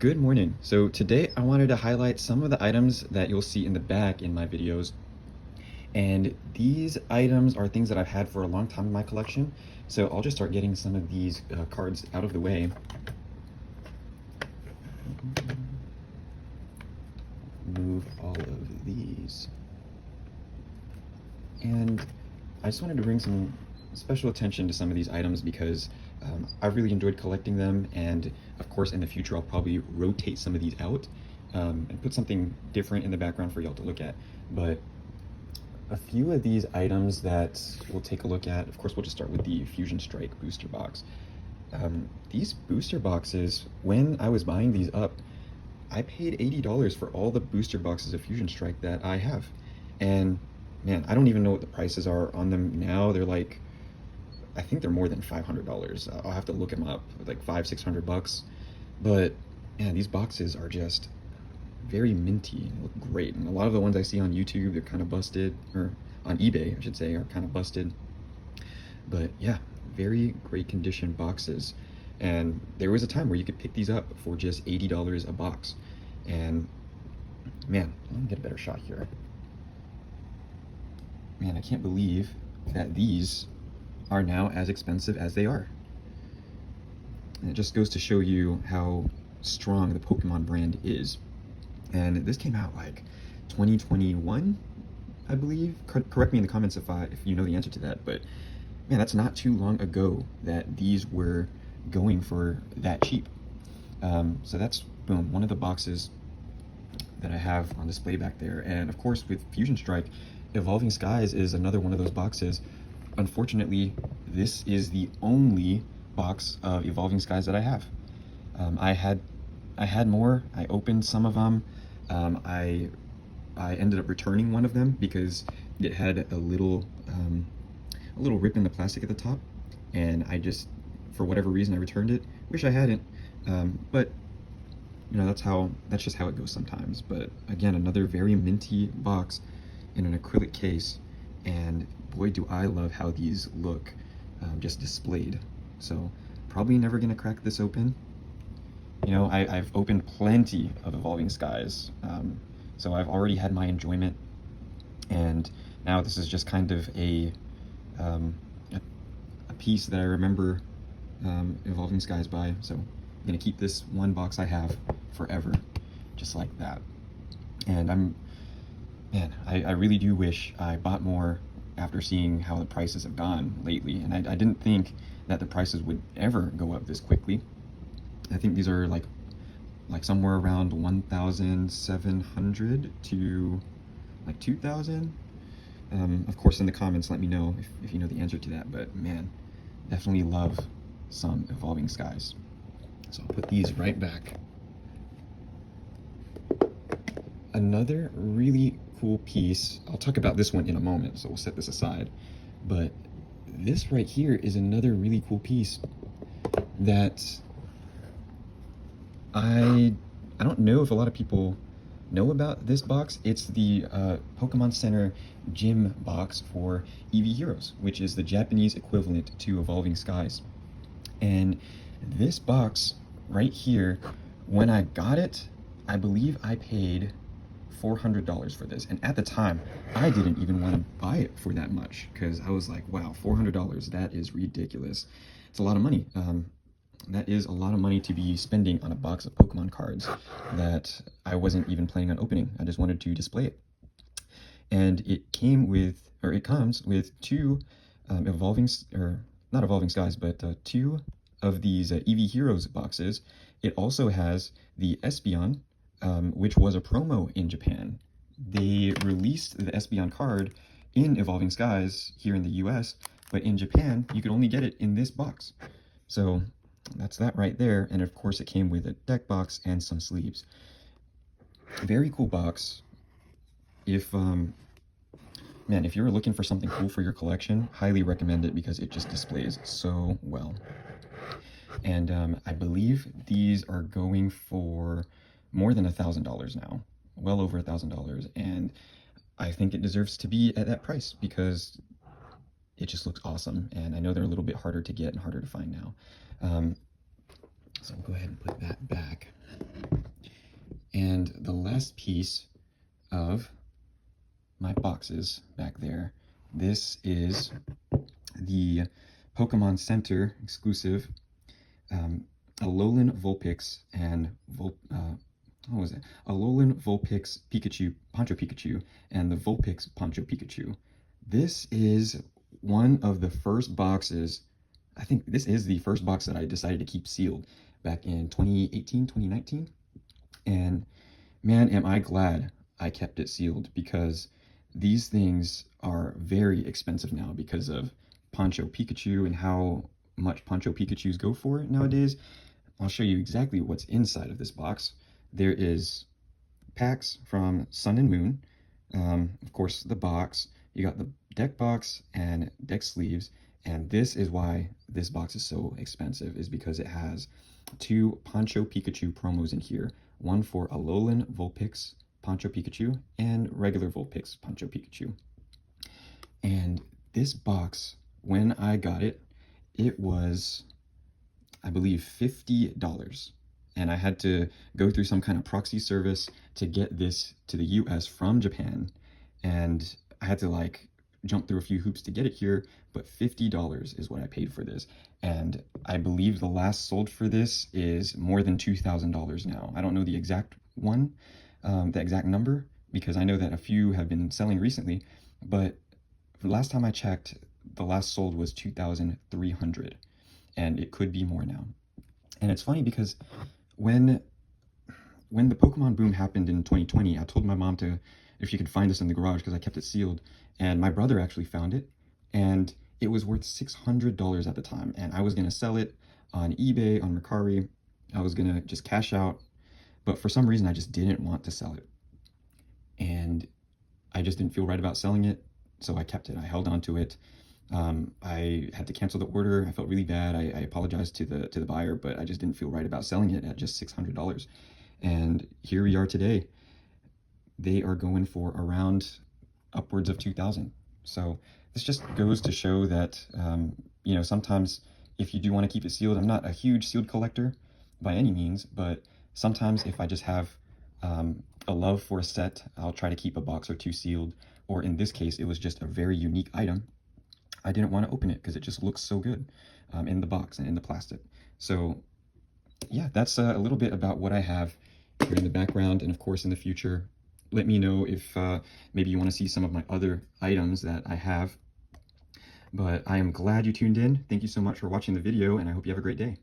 Good morning. So today I wanted to highlight some of the items that you'll see in the back in my videos. And these items are things that I've had for a long time in my collection. So I'll just start getting some of these cards out of the way. Move all of these. And I just wanted to bring some special attention to some of these items because I've really enjoyed collecting them, and of course in the future I'll probably rotate some of these out and put something different in the background for y'all to look at. But a few of these items that we'll take a look at, of course we'll just start with the Fusion Strike booster box. These booster boxes, when I was buying these up, I paid $80 for all the booster boxes of Fusion Strike that I have. And man, I don't even know what the prices are on them now. They're like, I think they're more than $500. I'll have to look them up, like $500-600. But man, these boxes are just very minty and look great. And a lot of the ones I see on YouTube, they're kind of busted, or on eBay, I should say, are kind of busted. But yeah, very great condition boxes. And there was a time where you could pick these up for just $80 a box. And man, let me get a better shot here. Man, I can't believe that these are now as expensive as they are. And it just goes to show you how strong the Pokemon brand is. And this came out like 2021, I believe. Correct me in the comments if you know the answer to that, but man, that's not too long ago that these were going for that cheap. So that's, boom, one of the boxes that I have on display back there. And of course with Fusion Strike, Evolving Skies is another one of those boxes. Unfortunately, this is the only box of Evolving Skies that I have. I had more. I opened some of them. I ended up returning one of them because it had a little rip in the plastic at the top, and I just, for whatever reason, I returned it. Wish I hadn't, but you know, that's just how it goes sometimes. But again, another very minty box in an acrylic case, and boy do I love how these look just displayed. So probably never gonna crack this open. You know, I've opened plenty of Evolving Skies, so I've already had my enjoyment, and now this is just kind of a piece that I remember Evolving Skies by. So I'm gonna keep this one box I have forever, just like that. And man, I really do wish I bought more after seeing how the prices have gone lately. And I didn't think that the prices would ever go up this quickly. I think these are like somewhere around 1,700 to like 2,000. Of course, in the comments, let me know if you know the answer to that. But man, definitely love some Evolving Skies. So I'll put these right back. Another really cool piece, I'll talk about this one in a moment, so we'll set this aside, but this right here is another really cool piece that I don't know if a lot of people know about this box. It's the Pokemon Center Gym box for EV Heroes, which is the Japanese equivalent to Evolving Skies. And this box right here, when I got it, I believe I paid $400 for this, and at the time I didn't even want to buy it for that much because I was like, wow, $400, that is ridiculous. It's a lot of money. That is a lot of money to be spending on a box of Pokemon cards that I wasn't even planning on opening. I just wanted to display it. And it comes with two not Evolving Skies, but two of these EV Heroes boxes. It also has the Espeon, which was a promo in Japan. They released the Espeon card in Evolving Skies here in the US, but in Japan, you could only get it in this box. So that's that right there. And of course, it came with a deck box and some sleeves. Very cool box. If you're looking for something cool for your collection, highly recommend it because it just displays so well. And I believe these are going for more than $1,000 now, well over $1,000, and I think it deserves to be at that price because it just looks awesome. And I know they're a little bit harder to get and harder to find now. So I'll go ahead and put that back. last piece of my boxes back there. This is the Pokemon Center exclusive Alolan Vulpix and what was it? Alolan Vulpix Pikachu, Poncho Pikachu, and the Vulpix Poncho Pikachu. This is one of the first boxes. I think this is the first box that I decided to keep sealed back in 2018, 2019. And man, am I glad I kept it sealed, because these things are very expensive now because of Poncho Pikachu and how much Poncho Pikachus go for nowadays. I'll show you exactly what's inside of this box. There is packs from Sun and Moon, of course the box, you got the deck box and deck sleeves, and this is why this box is so expensive, is because it has 2 Poncho Pikachu promos in here, one for Alolan Vulpix Poncho Pikachu and regular Vulpix Poncho Pikachu. And this box, when I got it, it was, I believe, $50. And I had to go through some kind of proxy service to get this to the US from Japan. And I had to like jump through a few hoops to get it here, but $50 is what I paid for this. And I believe the last sold for this is more than $2,000 now. I don't know the exact one, the exact number, because I know that a few have been selling recently, but the last time I checked, the last sold was $2,300, and it could be more now. And it's funny because when the Pokemon boom happened in 2020, I told my mom if she could find this in the garage because I kept it sealed, and my brother actually found it, and it was worth $600 at the time, and I was going to sell it on eBay, on Mercari. I was going to just cash out, but for some reason I just didn't want to sell it, and I just didn't feel right about selling it, so I kept it. I held on to it. I had to cancel the order. I felt really bad. I apologized to the buyer, but I just didn't feel right about selling it at just $600. And here we are today. They are going for around upwards of 2,000. So this just goes to show that, you know, sometimes if you do want to keep it sealed, I'm not a huge sealed collector by any means, but sometimes if I just have a love for a set, I'll try to keep a box or two sealed. Or in this case, it was just a very unique item. I didn't want to open it because it just looks so good in the box and in the plastic. So yeah, that's a little bit about what I have here in the background. And of course, in the future, let me know if maybe you want to see some of my other items that I have. But I am glad you tuned in. Thank you so much for watching the video, and I hope you have a great day.